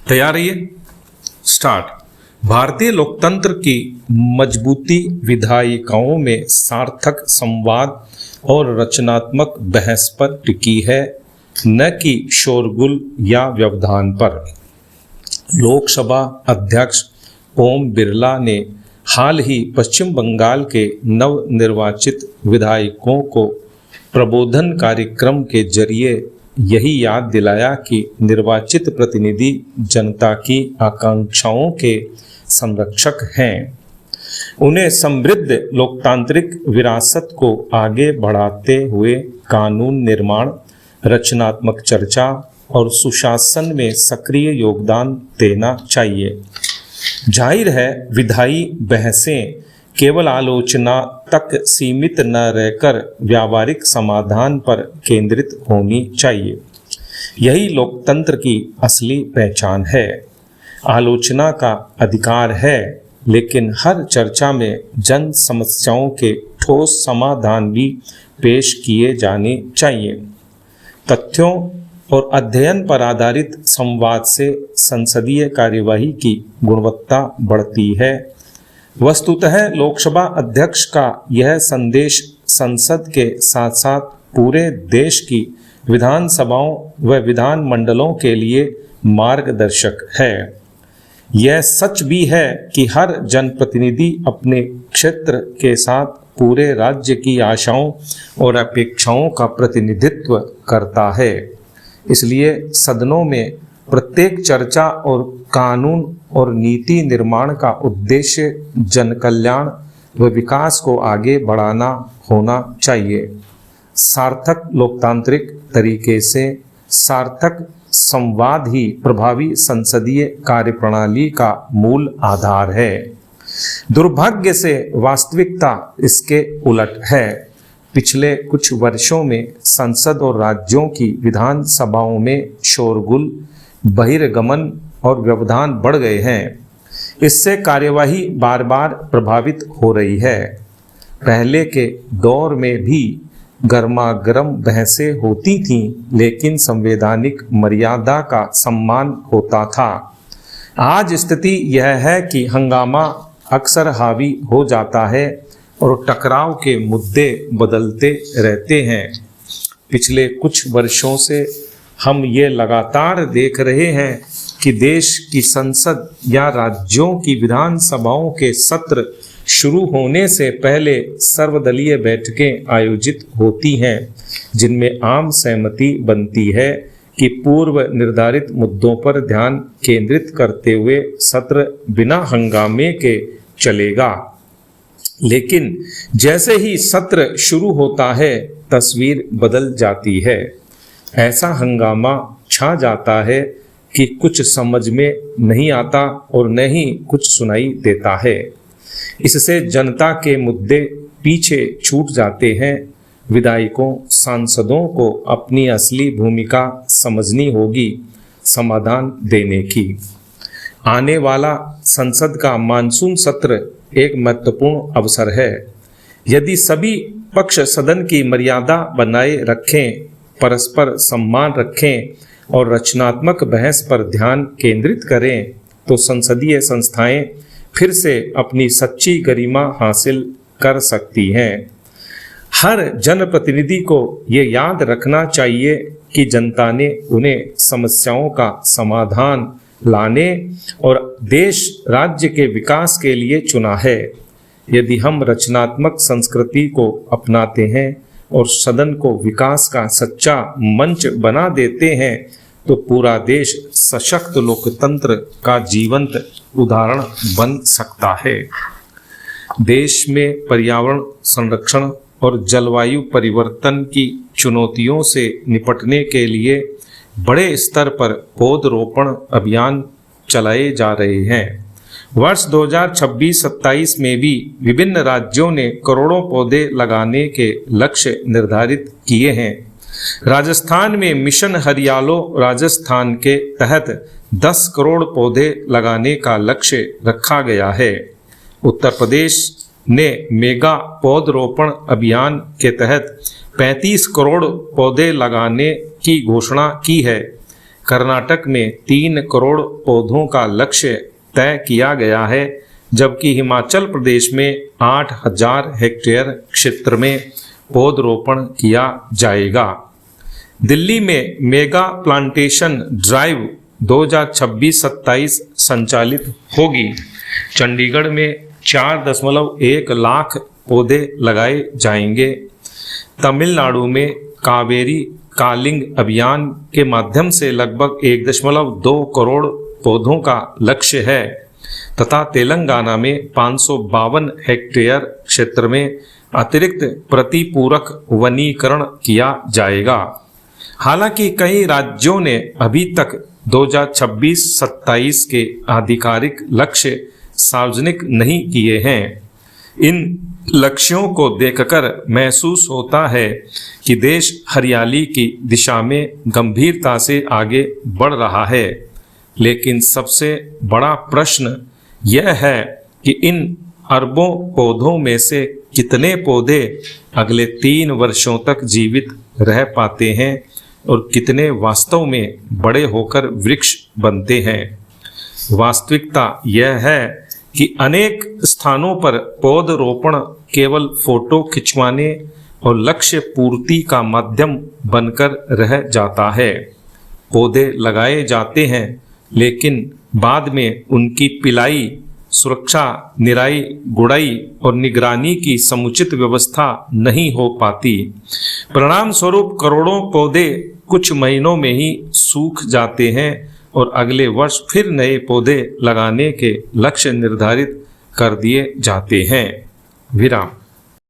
तैयार रहिए, स्टार्ट। भारतीय लोकतंत्र की मजबूती विधायिकाओं में सार्थक संवाद और रचनात्मक बहस पर टिकी है, न कि शोरगुल या व्यवधान पर। लोकसभा अध्यक्ष ओम बिरला ने हाल ही पश्चिम बंगाल के नवनिर्वाचित विधायकों को प्रबोधन कार्यक्रम के जरिए यही याद दिलाया कि निर्वाचित प्रतिनिधि जनता की आकांक्षाओं के संरक्षक हैं। उन्हें समृद्ध लोकतांत्रिक विरासत को आगे बढ़ाते हुए कानून निर्माण, रचनात्मक चर्चा और सुशासन में सक्रिय योगदान देना चाहिए। जाहिर है, विधायी बहसें केवल आलोचना तक सीमित न रहकर व्यावहारिक समाधान पर केंद्रित होनी चाहिए। यही लोकतंत्र की असली पहचान है। आलोचना का अधिकार है, लेकिन हर चर्चा में जन समस्याओं के ठोस समाधान भी पेश किए जाने चाहिए। तथ्यों और अध्ययन पर आधारित संवाद से संसदीय कार्यवाही की गुणवत्ता बढ़ती है। वस्तुतः लोकसभा अध्यक्ष का यह संदेश संसद के साथ साथ पूरे देश की विधानसभाओं व विधानमंडलों के लिए मार्गदर्शक है। यह सच भी है कि हर जनप्रतिनिधि अपने क्षेत्र के साथ पूरे राज्य की आशाओं और अपेक्षाओं का प्रतिनिधित्व करता है। इसलिए सदनों में प्रत्येक चर्चा और कानून और नीति निर्माण का उद्देश्य जन कल्याण व विकास को आगे बढ़ाना होना चाहिए। सार्थक लोकतांत्रिक तरीके से सार्थक संवाद ही प्रभावी संसदीय कार्यप्रणाली का मूल आधार है। दुर्भाग्य से वास्तविकता इसके उलट है। पिछले कुछ वर्षों में संसद और राज्यों की विधानसभाओं में शोरगुल, बहिर्गमन और व्यवधान बढ़ गए हैं। इससे कार्यवाही बार बार प्रभावित हो रही है। पहले के दौर में भी गर्मागर्म बहसें होती थीं, लेकिन संवैधानिक मर्यादा का सम्मान होता था। आज स्थिति यह है कि हंगामा अक्सर हावी हो जाता है और टकराव के मुद्दे बदलते रहते हैं। पिछले कुछ वर्षों से हम ये लगातार देख रहे हैं कि देश की संसद या राज्यों की विधानसभाओं के सत्र शुरू होने से पहले सर्वदलीय बैठकें आयोजित होती हैं, जिनमें आम सहमति बनती है कि पूर्व निर्धारित मुद्दों पर ध्यान केंद्रित करते हुए सत्र बिना हंगामे के चलेगा। लेकिन जैसे ही सत्र शुरू होता है, तस्वीर बदल जाती है। ऐसा हंगामा छा जाता है कि कुछ समझ में नहीं आता और न ही कुछ सुनाई देता है। इससे जनता के मुद्दे पीछे छूट जाते हैं। विधायकों, सांसदों को अपनी असली भूमिका समझनी होगी, समाधान देने की। आने वाला संसद का मानसून सत्र एक महत्वपूर्ण अवसर है। यदि सभी पक्ष सदन की मर्यादा बनाए रखें, परस्पर सम्मान रखें और रचनात्मक बहस पर ध्यान केंद्रित करें, तो संसदीय संस्थाएं फिर से अपनी सच्ची गरिमा हासिल कर सकती हैं। हर जनप्रतिनिधि को ये याद रखना चाहिए कि जनता ने उन्हें समस्याओं का समाधान लाने और देश राज्य के विकास के लिए चुना है। यदि हम रचनात्मक संस्कृति को अपनाते हैं और सदन को विकास का सच्चा मंच बना देते हैं, तो पूरा देश सशक्त लोकतंत्र का जीवंत उदाहरण बन सकता है। देश में पर्यावरण संरक्षण और जलवायु परिवर्तन की चुनौतियों से निपटने के लिए बड़े स्तर पर पौधरोपण अभियान चलाए जा रहे हैं। वर्ष 2026-27 में भी विभिन्न राज्यों ने करोड़ों पौधे लगाने के लक्ष्य निर्धारित किए हैं। राजस्थान में मिशन हरियालो राजस्थान के तहत 10 करोड़ पौधे लगाने का लक्ष्य रखा गया है। उत्तर प्रदेश ने मेगा पौधरोपण अभियान के तहत 35 करोड़ पौधे लगाने की घोषणा की है। कर्नाटक में 3 करोड़ पौधों का लक्ष्य तय किया गया है, जबकि हिमाचल प्रदेश में 8,000 हेक्टेयर क्षेत्र में पौधरोपण किया जाएगा। दिल्ली में मेगा प्लांटेशन ड्राइव 2026-27 संचालित होगी। चंडीगढ़ में 4.1 लाख पौधे लगाए जाएंगे। तमिलनाडु में कावेरी कालिंग अभियान के माध्यम से लगभग 1.2 करोड़ पौधों का लक्ष्य है तथा तेलंगाना में 552 हेक्टेयर क्षेत्र में अतिरिक्त प्रतिपूरक वनीकरण किया जाएगा। हालांकि कई राज्यों ने अभी तक 2026-27 के आधिकारिक लक्ष्य सार्वजनिक नहीं किए हैं। इन लक्ष्यों को देखकर महसूस होता है कि देश हरियाली की दिशा में गंभीरता से आगे बढ़ रहा है, लेकिन सबसे बड़ा प्रश्न यह है कि इन अरबों पौधों में से कितने पौधे अगले 3 वर्षों तक जीवित रह पाते हैं और कितने वास्तव में बड़े होकर वृक्ष बनते हैं। वास्तविकता यह है कि अनेक स्थानों पर पौधरोपण केवल फोटो खिंचवाने और लक्ष्य पूर्ति का माध्यम बनकर रह जाता है। पौधे लगाए जाते हैं, लेकिन बाद में उनकी पिलाई, सुरक्षा, निराई, गुड़ाई और निगरानी की समुचित व्यवस्था नहीं हो पाती। परिणाम स्वरूप करोड़ों पौधे कुछ महीनों में ही सूख जाते हैं और अगले वर्ष फिर नए पौधे लगाने के लक्ष्य निर्धारित कर दिए जाते हैं। विराम।